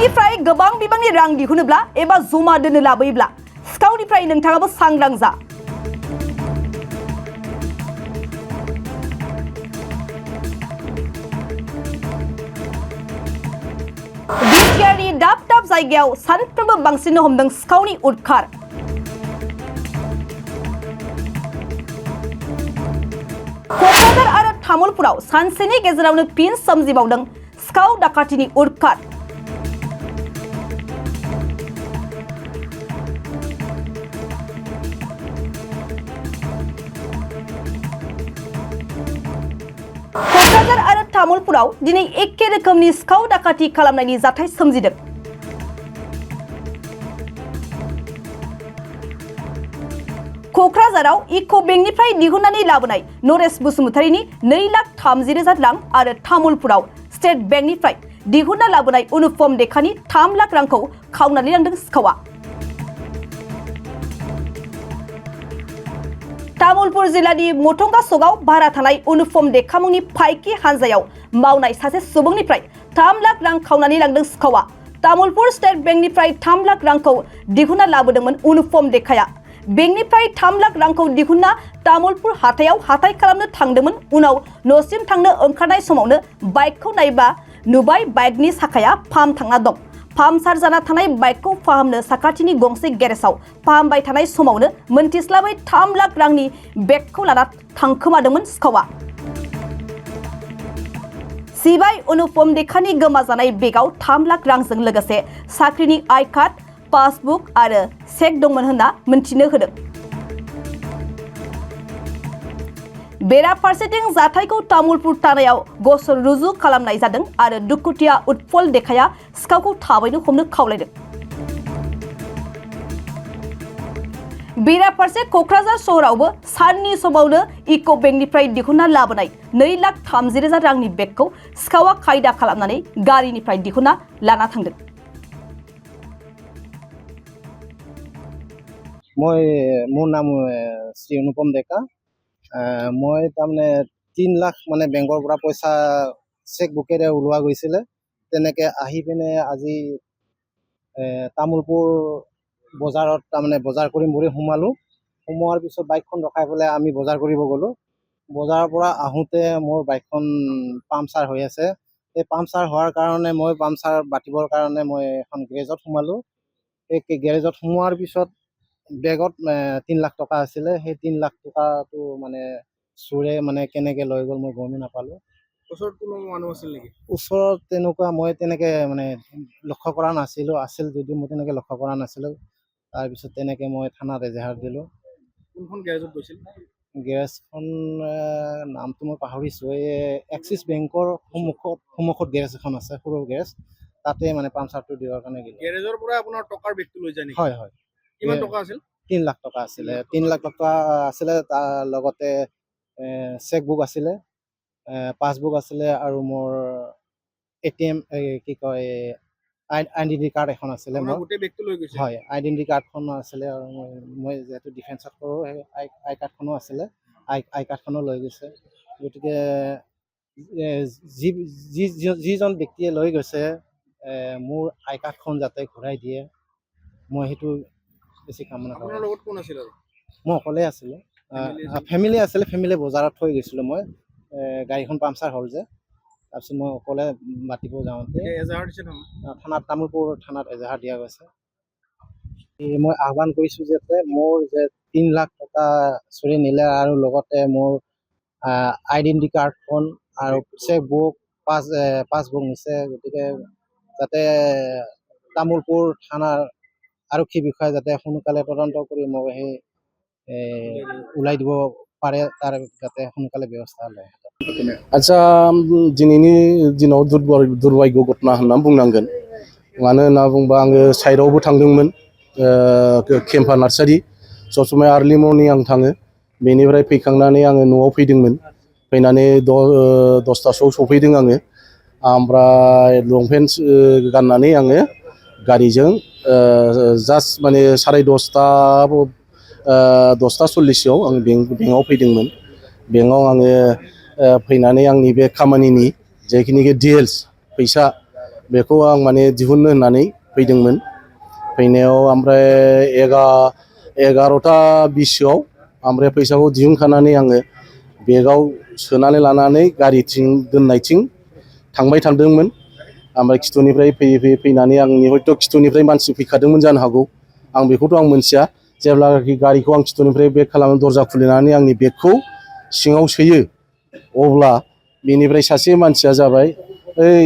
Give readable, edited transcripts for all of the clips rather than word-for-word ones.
बेंकनिफ्राय गोबां बिबांनि रां दिहुनोब्ला एबा जमा दोननो लाबोयोब्ला सिखावनिफ्राय नोंथाङाबो सांग्रां जा। बिटिआरनि दाब दाब जायगायाव सानफ्रोमबो बांसिननो हमदों सिखावनि उदखार। क'क्राझार आरो तामुलपुराव सानसेनि गेजेरावनो फिन सोमजिबावदों सिखाव दाखाथिनि उदखार। क'क्राझार आरो तामुलपुराव दिनै एखे रोखोमनि सिखाव दाखाथि खालामनायनि जाथाय सोमजिदों। क'क्राझाराव इक' बेंकनिफ्राय दिहुननानै लाबोनाय नरेश बसुमतारीनि 2,30,000 रां आरो तामुलपुराव स्टेट बेंकनिफ्राय दिहुनना लाबोनाय अनुपम देखानि 3 लाख रांखौ खावनानै लांदों सिखावा। तामुलपुर जिल्लानि मथंगा सकआव भारा थानाय अनुपम देखा मुंनि फाइकि हानजायाव मावनाय सासे सुबुंनिफ्राय 3 लाख रां खावनानै लांदों सिखावा। तामुलपुर स्टेट बेंकनिफ्राय 3 लाख रांखौ दिहुनना लाबोदोंमोन अनुपम देखाया। बेंकनिफ्राय 3 लाख रांखौ दिहुनना तामुलपुर हाथायाव हाथाय खालामनो थांदोंमोन। उनाव न'सिम थांनो ओंखारनाय समावनो बाइकखौ नायबा नुबाय बाइकनि साखाया फाहामथांना दं। फाहामसार जाना थानाय बाइकखौ फाहामनो साखाथिनि गंसे गेरेजाव फाहामबाय थानाय समावनो मोनथिस्लाबै 3 लाख रांनि बेगखौ लाना थांखोमादोंमोन सिखावा। सिबाय अनुपम देखानि गोमाजानाय बेगाव 3 लाख रांजों लोगोसे साख्रिनि आइ कार्ड, पासबुक आरो चेक दंमोन होनना मिन्थिनो होदों। बेराफारसेथिं जाथायखौ तामुलपुर थानायाव गसर रुजु खालामनाय जादों आरो दुखुथिया उत्पल देखाया सिखावखौ थाबैनो हमनो खावलायदों। बेराफारसे क'क्राझार सहरावबो साननि समावनो इक' बेंकनिफ्राय दिहुनना लाबोनाय 2,30,000 रांनि बेगखौ सिखावा खायदा खालामनानै गारिनिफ्राय दिहुनना लाना थांदों। मोर नाम श्री अनुपम डेका। मैं तारमाने 3 लाख माने बेंकर পৰা পইচা চেক বুকেৰে ওলোৱা গৈছিলে। তেনেকে আহি পিনে আজি তামুলপুৰ বজাৰত তাৰমানে বজাৰ কৰিম বুলি সোমোৱাৰ পিছত বাইকখন ৰখাই পেলাই আমি বজাৰ কৰিব গ'লো। বজাৰৰ পৰা আহোঁতে মোৰ বাইকখন পামচাৰ হৈ আছে। এই পামচাৰ হোৱাৰ কাৰণে মই পামচাৰ বাতিবৰ কাৰণে মই এখন গেৰেজত সোমালোঁ। এই গেৰেজত সোমোৱাৰ পিছত বেগত 3 লাখ টকা আছিলে। সেই 3 লাখ টকাটো মানে চোৰে মানে কেনেকৈ লৈ গ'ল মই গমেই নাপালোঁ। ওচৰত কোনো মানুহ আছিল নেকি? ওচৰত তেনেকুৱা মই তেনেকৈ মানে লক্ষ্য কৰা নাছিলোঁ। আছিল যদিও মই তেনেকৈ লক্ষ্য কৰা নাছিলোঁ। তাৰপিছত তেনেকৈ মই থানাত এজাহাৰ দিলোঁ। কোনখন গেৰেজত গৈছিল? গেৰেজখন নামটো মই পাহৰিছোঁ। এই এক্সিছ বেংকৰ সন্মুখত গেৰেজ এখন আছে, সৰু গেৰেজ। তাতে মানে পামচাৰটো দিয়াৰ কাৰণে গ'লোঁ। গেৰেজৰ পৰা আপোনাৰ টকাৰ বেগটো লৈ যায় নেকি? হয় হয়। কিমান টকা আছিল? 3 লাখ টকা আছিলে। 3 লাখ টকা আছিলে। তাৰ লগতে চেক বুক আছিলে, পাছবুক আছিলে আৰু মোৰ ATM কি কয় আইডেন্টি কাৰ্ড এখন আছিলে। মোৰ গোটেই বেগটো লৈ গৈছে? হয়, আইডেন্টি কাৰ্ডখনো আছিলে আৰু মই যিহেতু ডিফেন্সত কৰোঁ সেই আই কাৰ্ডখনো আছিলে। আই কাৰ্ডখনো লৈ গৈছে। গতিকে যিজন ব্যক্তিয়ে লৈ গৈছে মোৰ আই কাৰ্ডখন যাতে ঘূৰাই দিয়ে, মই সেইটো বেছি কামনা কৰোঁ। আপোনাৰ লগত কোন আছিল আৰু? মই অকলে আছিলোঁ। ফেমিলি আছিলে। ফেমিলি বজাৰত থৈ গৈছিলোঁ মই। গাড়ীখন পামচাৰ হ'ল যে, তাৰপিছত মই অকলে মাতিব যাওঁতে এজাহাৰ দিছে থানাত, তামুলপুৰ থানাত এজাহাৰ দিয়া গৈছে। মই আহ্বান কৰিছোঁ যাতে মোৰ যে 3 লাখ টকা চুৰি নিলে আৰু লগতে মোৰ আইডেন্টি কাৰ্ডখন আৰু চেক বুক পাছবুক নিছে। গতিকে যাতে তামুলপুৰ থানাৰ আৰক্ষী বিষয়া যাতে সোনকালে তদন্ত কৰি মোক সেই ওলাই দিব পাৰে, তাৰ যাতে সোনকালে ব্যৱস্থা লয়। आच्छा, दिनैनि दिनाव दुर्भाग्य घटना होनना बुंनांगोन। मानो होनना बुंबा आङो साइडआवबो थांदोंमोन, केम्पा नार्सारि। सब समाय आर्लि मर्निं आं थाङो। बेनिफ्राय फैखांनानै आङो न'आव फैदोंमोन। फैनानै 10थासोआव सफैदों आङो। ओमफ्राय लंपेन्ट गाननानै आङो गारिजों जास्ट माने 10:30 आं बेंकआव फैदोंमोन। बेंकआव आङो फैनानै आंनि बे खामानिनि जेखिनिखि डिटेल्स फैसा बेखौ आं माने दिहुननो होननानै फैदोंमोन फैनायाव ओमफ्राय 11टा 20सोआव ओमफ्राय फैसाखौ दिहुनखानानै आङो बेगाव सोनानै लानानै गारिथिं दोननायथिं थांबाय थादोंमोन ओमफ्राय खिथुनिफ्राय फैयै फैनानै आंनि हयथ' खिथुनिफ्राय मानसि फैखादोंमोन जानो हागौ आं बेखौथ' आं मोनथिया जेब्लानाखि गारिखौ आं खिथुनिफ्राय बेग खालामो दरजा खुलिनानै आंनि बेगखौ सिङाव सोयो अब्ला बेनिफ्राय सासे मानसिया जाबाय ओइ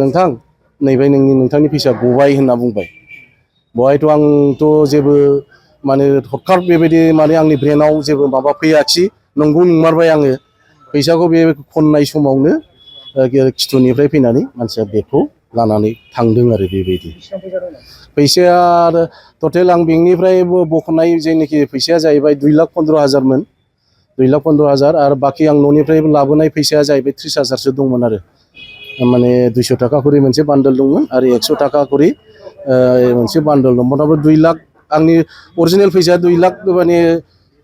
नोंथां नैबे नोंथांनि फैसा गबाय होनना बुंबाय बेवहायथ' आंथ' जेबो माने हरखाब बेबायदि माने आंनि ब्रेनाव जेबो माबा फैयाखिसै नंगौ नंमारबाय आङो फैसाखौ बे खननाय समावनो खिथुनिफ्राय फैनानै मानसिया बेगखौ लानानै थांदों आरो बेबायदि फैसाया आरो टटेल आं बेंकनिफ्राय बख'नाय जेनाखि फैसाया जाहैबाय 2,15,000मोन 2,15,000 आरो बाखि आं न'निफ्राय लाबोनाय फैसाया जाहैबाय 30,000सो दंमोन आरो माने 200 थाखा करि मोनसे बान्डल दंमोन आरो 100 थाखा करि मोनसे बान्डल दं मथा मथि 2 लाख आंनि अरिजिनेल फैसाया 2 लाख माने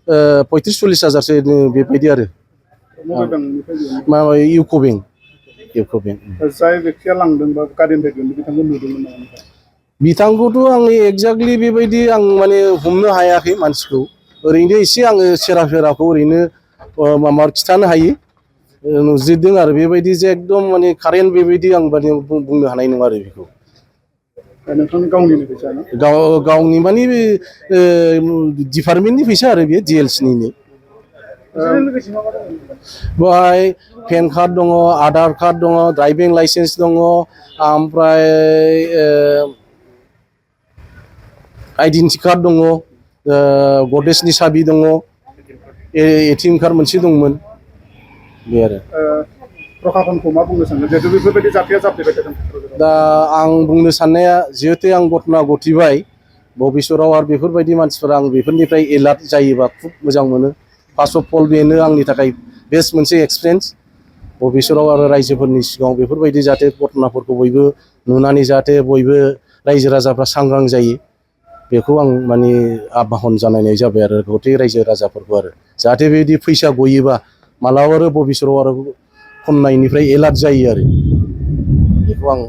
35-40 हाजारसो बेबायदि आरो माबा इउक' बेंक जाय बेक्तिया लांदों बा गारिनिफ्राय दिहुनदों बिथांखौ नुदोंमोन नामा बिथांखौथ' आं एक्जाक्टलि बेबायदि आं माने हमनो हायाखै मानसिखौ ओरैनो एसे आङो सेराफेराखौ ओरैनो माबा खिथानो हायो नुजिरदों आरो बेबायदि जे एकदम माने कारेन्ट बेबायदि आं माने बुंनो हानाय नङा आरो बेखौ नोंथांनि गावनिनो फैसा ना गावनि माने डिपार्टमेन्टनि फैसा आरो बेयो DLC-निनो बेवहाय पेन कार्ड दङ आधार कार्ड दङ ड्राइभिं लाइसेन्स दङ ओमफ्राय आइडेन्टि कार्ड दङ गद्रेजनि साबि दङ ATM कार्ड मोनसे दंमोन बे आरो प्रखाखनखौ मा बुंनो सानो जिहेतु बेफोरबायदि जाथाया जाफ्लेबाय थादों दा आं बुंनो साननाया जिहेतु आं घटना घटिबाय भबिसतआव आरो बेफोरबायदि मानसिफोरा आं बेफोरनिफ्राय एलार्ट जायोबा खुब मोजां मोनो फार्स्ट अफ अल बेनो आंनि थाखाय बेस्ट मोनसे एक्सपिरियेन्स भबिसतआव आरो रायजोफोरनि सिगाङाव बेफोरबायदि जाहाथे घटनाफोरखौ बयबो नुनानै जाहाथे बयबो रायजो राजाफ्रा सांग्रां जायो बेखौ आं माने आबाहन जानायनाय जाबाय आरो गथै रायजो राजाफोरखौ आरो जाहाथे बेबायदि फैसा गयोबा मालाबा आरो भबिसतआव आरो खननायनिफ्राय एलार्ट जायो आरो बेखौ आं